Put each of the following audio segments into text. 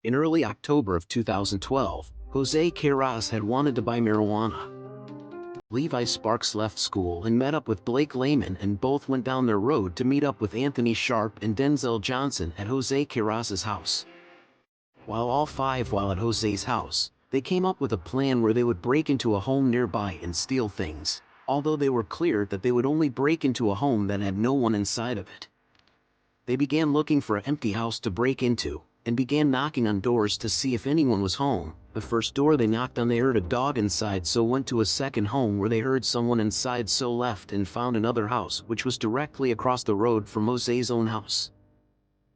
In early October of 2012, Jose Queiroz had wanted to buy marijuana. Levi Sparks left school and met up with Blake Layman, and both went down their road to meet up with Anthony Sharp and Denzel Johnson at Jose Queiroz's house. While at Jose's house, they came up with a plan where they would break into a home nearby and steal things, although they were clear that they would only break into a home that had no one inside of it. They began looking for an empty house to break into, and began knocking on doors to see if anyone was home. The first door they knocked on, they heard a dog inside, so went to a second home where they heard someone inside, so left and found another house which was directly across the road from Jose's own house.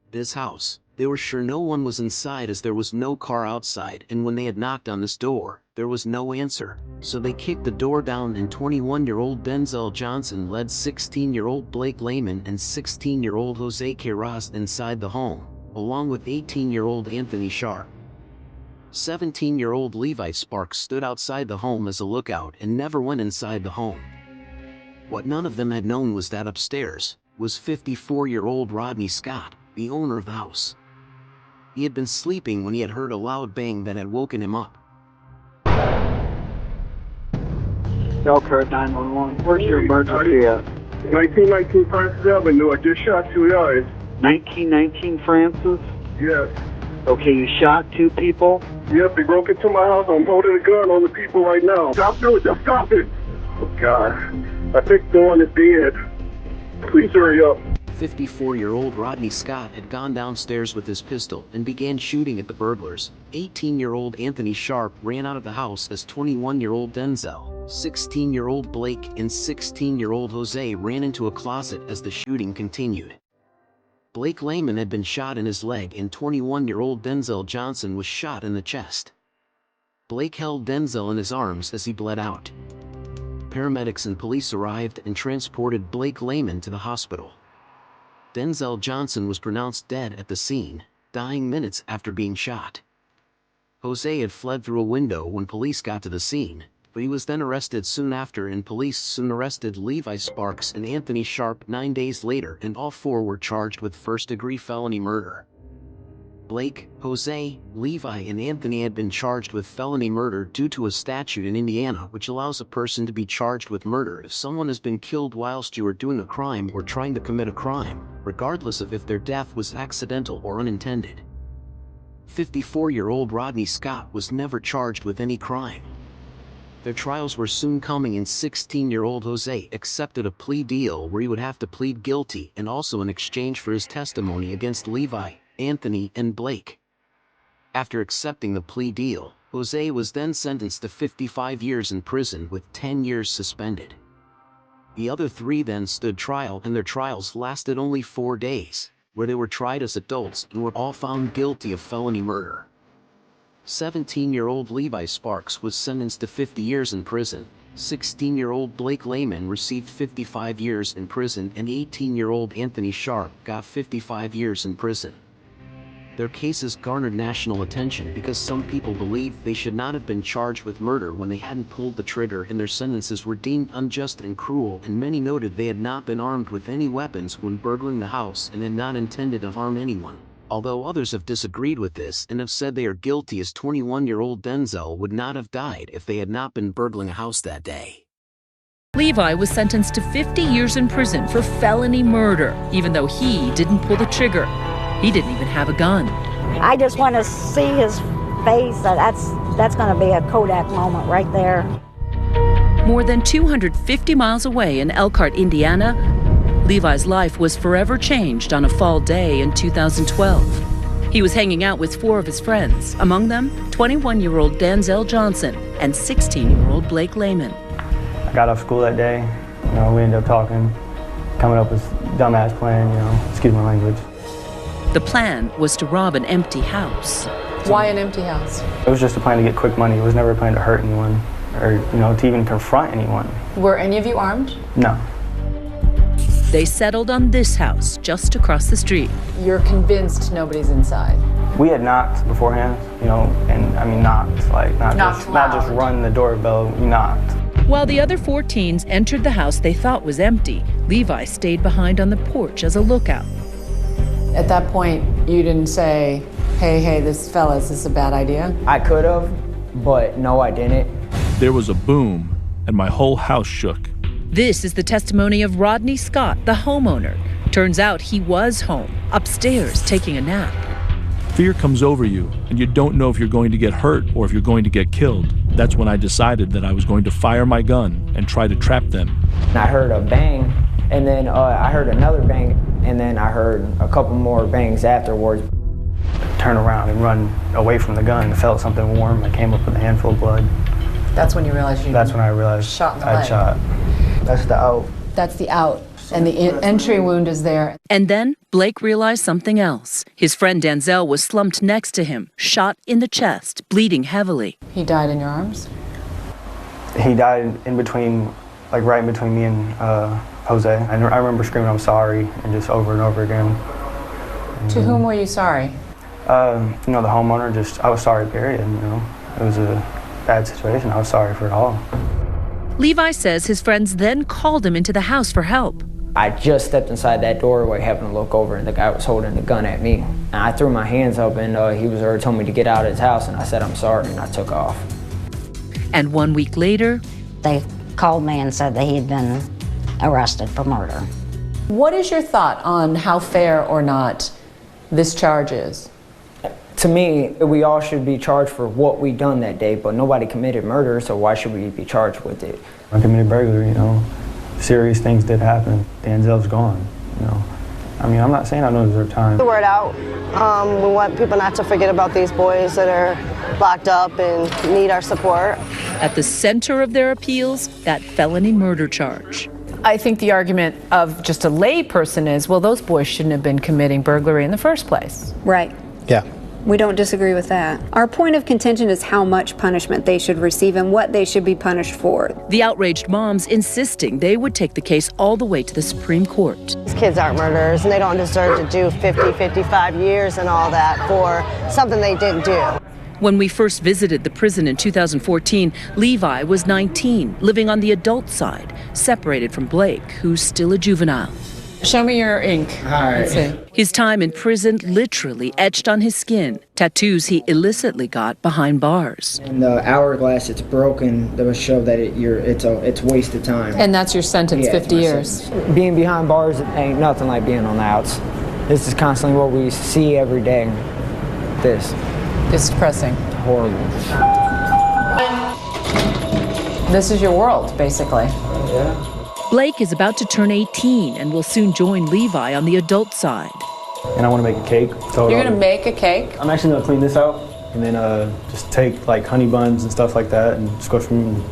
This house, they were sure no one was inside as there was no car outside, and when they had knocked on this door, there was no answer, so they kicked the door down, and 21-year-old Denzel Johnson led 16-year-old Blake Layman and 16-year-old Jose Queiroz inside the home, along with 18-year-old Anthony Sharp. 17-year-old Levi Sparks stood outside the home as a lookout and never went inside the home. What none of them had known was that upstairs was 54-year-old Rodney Scott, the owner of the house. He had been sleeping when he had heard a loud bang that had woken him up. Elkhart 911, where's your emergency at? 1919 Francis Avenue, I just shot 2 yards. 1919 Francis? Yes. Okay, you shot 2 people? Yep, they broke into my house. I'm holding a gun on the people right now. Stop doing it, just stop it. Oh, God. I think the one is dead. Please hurry up. 54-year-old Rodney Scott had gone downstairs with his pistol and began shooting at the burglars. 18-year-old Anthony Sharp ran out of the house as 21-year-old Denzel, 16-year-old Blake, and 16-year-old Jose ran into a closet as the shooting continued. Blake Layman had been shot in his leg, and 21-year-old Denzel Johnson was shot in the chest. Blake held Denzel in his arms as he bled out. Paramedics and police arrived and transported Blake Layman to the hospital. Denzel Johnson was pronounced dead at the scene, dying minutes after being shot. Jose had fled through a window when police got to the scene, but he was then arrested soon after, and police soon arrested Levi Sparks and Anthony Sharp 9 days later, and all 4 were charged with first-degree felony murder. Blake, Jose, Levi, and Anthony had been charged with felony murder due to a statute in Indiana which allows a person to be charged with murder if someone has been killed whilst you are doing a crime or trying to commit a crime, regardless of if their death was accidental or unintended. 54-year-old Rodney Scott was never charged with any crime. Their trials were soon coming, and 16-year-old Jose accepted a plea deal where he would have to plead guilty, and also in exchange for his testimony against Levi, Anthony, and Blake. After accepting the plea deal, Jose was then sentenced to 55 years in prison with 10 years suspended. The other 3 then stood trial, and their trials lasted only 4 days, where they were tried as adults and were all found guilty of felony murder. 17-year-old Levi Sparks was sentenced to 50 years in prison, 16-year-old Blake Layman received 55 years in prison, and 18-year-old Anthony Sharp got 55 years in prison. Their cases garnered national attention because some people believed they should not have been charged with murder when they hadn't pulled the trigger, and their sentences were deemed unjust and cruel, and many noted they had not been armed with any weapons when burgling the house and had not intended to harm anyone. Although others have disagreed with this and have said they are guilty, as 21-year-old Denzel would not have died if they had not been burgling a house that day. Levi was sentenced to 50 years in prison for felony murder, even though he didn't pull the trigger. He didn't even have a gun. I just want to see his face. That's going to be a Kodak moment right there. More than 250 miles away in Elkhart, Indiana, Levi's life was forever changed on a fall day in 2012. He was hanging out with 4 of his friends, among them 21-year-old Denzel Johnson and 16-year-old Blake Layman. I got off school that day. We ended up talking, coming up with dumbass plan, excuse my language. The plan was to rob an empty house. Why an empty house? It was just a plan to get quick money. It was never a plan to hurt anyone or, to even confront anyone. Were any of you armed? No. They settled on this house just across the street. You're convinced nobody's inside? We had knocked beforehand, and I mean knocked, like not just run the doorbell, we knocked. While the other 4 teens entered the house they thought was empty, Levi stayed behind on the porch as a lookout. At that point, you didn't say, Hey, this is a bad idea. I could have, but no, I didn't. There was a boom, and my whole house shook. This is the testimony of Rodney Scott, the homeowner. Turns out he was home, upstairs, taking a nap. Fear comes over you, and you don't know if you're going to get hurt or if you're going to get killed. That's when I decided that I was going to fire my gun and try to trap them. I heard a bang, and then I heard another bang, and then I heard a couple more bangs afterwards. Turn around and run away from the gun. I felt something warm. I came up with a handful of blood. That's when you realized you That's when I realized shot in the I'd leg. shot. That's the out. That's the out. And the entry wound is there. And then Blake realized something else. His friend Denzel was slumped next to him, shot in the chest, bleeding heavily. He died in your arms? He died in between, like right in between me and Jose. I remember screaming, "I'm sorry," and just over and over again. To whom were you sorry? The homeowner, I was sorry, period. It was a bad situation. I was sorry for it all. Levi says his friends then called him into the house for help. I just stepped inside that doorway, having to look over, and the guy was holding the gun at me. And I threw my hands up, and he was already told me to get out of his house, and I said, "I'm sorry," and I took off. And 1 week later, They called me and said that he had been arrested for murder. What is your thought on how fair or not this charge is? To me, we all should be charged for what we done that day, but nobody committed murder, so why should we be charged with it? I committed burglary, Serious things did happen. Denzel's gone, I'm not saying I don't deserve time. The word out. We want people not to forget about these boys that are locked up and need our support. at the center of their appeals, that felony murder charge. I think the argument of just a lay person is, well, those boys shouldn't have been committing burglary in the first place. Right. Yeah. We don't disagree with that. Our point of contention is how much punishment they should receive and what they should be punished for. The outraged moms insisting they would take the case all the way to the Supreme Court. These kids aren't murderers, and they don't deserve to do 50, 55 years and all that for something they didn't do. When we first visited the prison in 2014, Levi was 19, living on the adult side, separated from Blake, who's still a juvenile. Show me your ink. All right. Let's see. His time in prison literally etched on his skin, tattoos he illicitly got behind bars. And the hourglass, it's broken. That would show that it's wasted time. And that's your sentence, Yeah, 50 my years. sentence. Being behind bars ain't nothing like being on the outs. This is constantly what we see every day. This. It's depressing. Horrible. This is your world, basically. Yeah. Blake is about to turn 18 and will soon join Levi on the adult side. And I want to make a cake. So You're gonna make a cake? I'm actually gonna clean this out and then just take like honey buns and stuff like that and just go from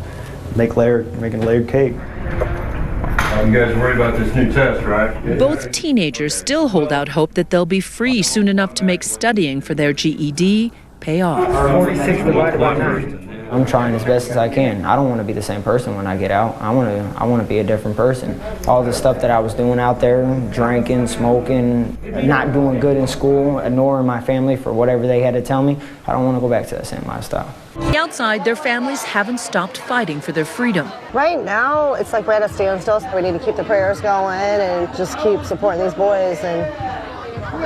making a layered cake. You guys worried about this new test, right? Both teenagers still hold out hope that they'll be free soon enough to make studying for their GED pay off. 46 divided by 9. I'm trying as best as I can. I don't want to be the same person when I get out. I want to be a different person. All the stuff that I was doing out there, drinking, smoking, not doing good in school, ignoring my family for whatever they had to tell me, I don't want to go back to that same lifestyle. Outside, their families haven't stopped fighting for their freedom. Right now, it's like we're at a standstill. So we need to keep the prayers going and just keep supporting these boys, and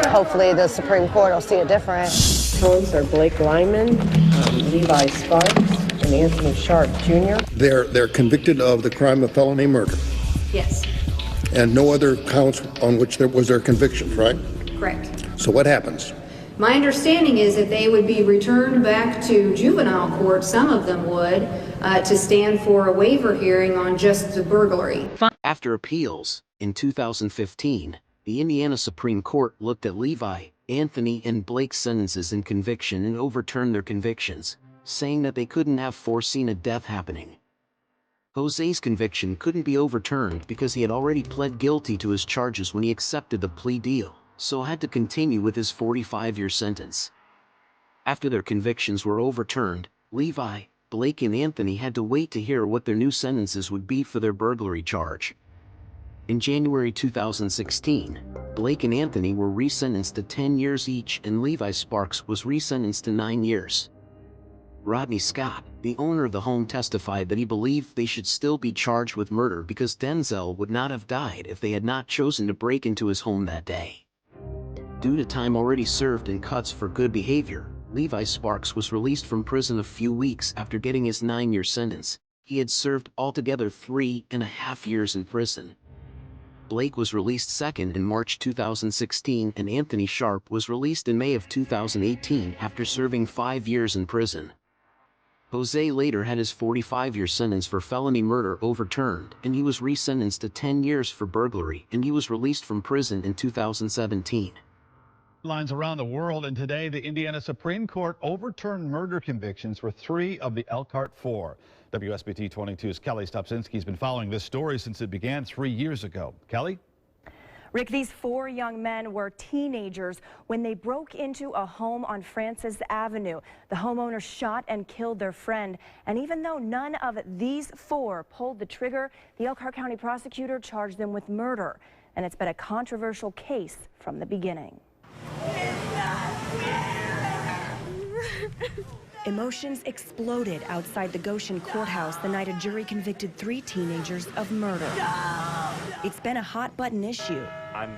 hopefully the Supreme Court will see it different. Homes are Blake Lyman, Levi Sparks, and Anthony Sharp Jr. They're convicted of the crime of felony murder. Yes, And no other counts on which there was their convictions, right? correct. So what happens? My understanding is that they would be returned back to juvenile court, some of them would, to stand for a waiver hearing on just the burglary. After appeals, in 2015, the Indiana Supreme Court looked at Levi, Anthony, and Blake's sentences and conviction and overturned their convictions, saying that they couldn't have foreseen a death happening. Jose's conviction couldn't be overturned because he had already pled guilty to his charges when he accepted the plea deal, so had to continue with his 45-year sentence. After their convictions were overturned, Levi, Blake, and Anthony had to wait to hear what their new sentences would be for their burglary charge. In January 2016, Blake and Anthony were resentenced to 10 years each, and Levi Sparks was resentenced to 9 years. Rodney Scott, the owner of the home, testified that he believed they should still be charged with murder because Denzel would not have died if they had not chosen to break into his home that day. Due to time already served in cuts for good behavior, Levi Sparks was released from prison a few weeks after getting his 9-year sentence. He had served altogether 3.5 years in prison. Blake was released second in March 2016, and Anthony Sharp was released in May of 2018 after serving 5 years in prison. Jose later had his 45-year sentence for felony murder overturned, and he was resentenced to 10 years for burglary, and he was released from prison in 2017. Lines around the world, and today the Indiana Supreme Court overturned murder convictions for 3 of the Elkhart 4. WSBT 22's Kelly Stopczynski has been following this story since it began 3 years ago. Kelly? Rick, these 4 young men were teenagers when they broke into a home on Francis Avenue. The homeowner shot and killed their friend, and even though none of these 4 pulled the trigger, the Elkhart County prosecutor charged them with murder, and it's been a controversial case from the beginning. Emotions exploded outside the Goshen courthouse the night a jury convicted 3 teenagers of murder. It's been a hot-button issue. I'm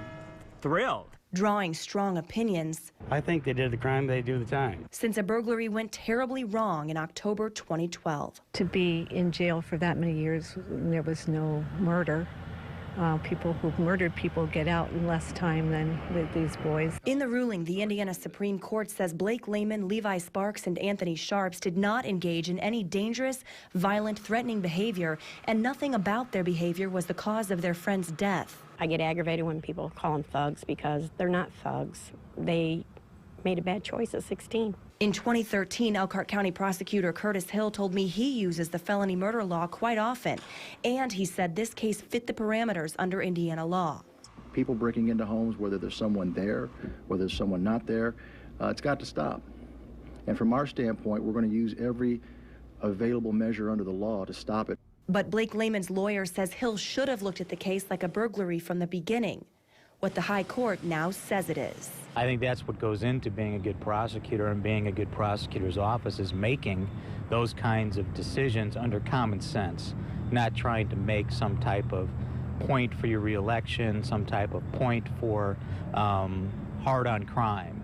thrilled. Drawing strong opinions. I think they did the crime, they do the time. Since a burglary went terribly wrong in October 2012. To be in jail for that many years, there was no murder. People who've murdered people get out in less time than with these boys. In the ruling, the Indiana Supreme Court says Blake Layman, Levi Sparks, and Anthony Sharps did not engage in any dangerous, violent, threatening behavior, and nothing about their behavior was the cause of their friend's death. I get aggravated when people call them thugs because they're not thugs. They made a bad choice at 16. In 2013, Elkhart County Prosecutor Curtis Hill told me he uses the felony murder law quite often, and he said this case fit the parameters under Indiana law. People breaking into homes, whether there's someone there, whether there's someone not there, it's got to stop. And from our standpoint, we're going to use every available measure under the law to stop it. But Blake Layman's lawyer says Hill should have looked at the case like a burglary from the beginning, what the high court now says it is. I think that's what goes into being a good prosecutor, and being a good prosecutor's office is making those kinds of decisions under common sense, not trying to make some type of point for your reelection, some type of point for hard on crime.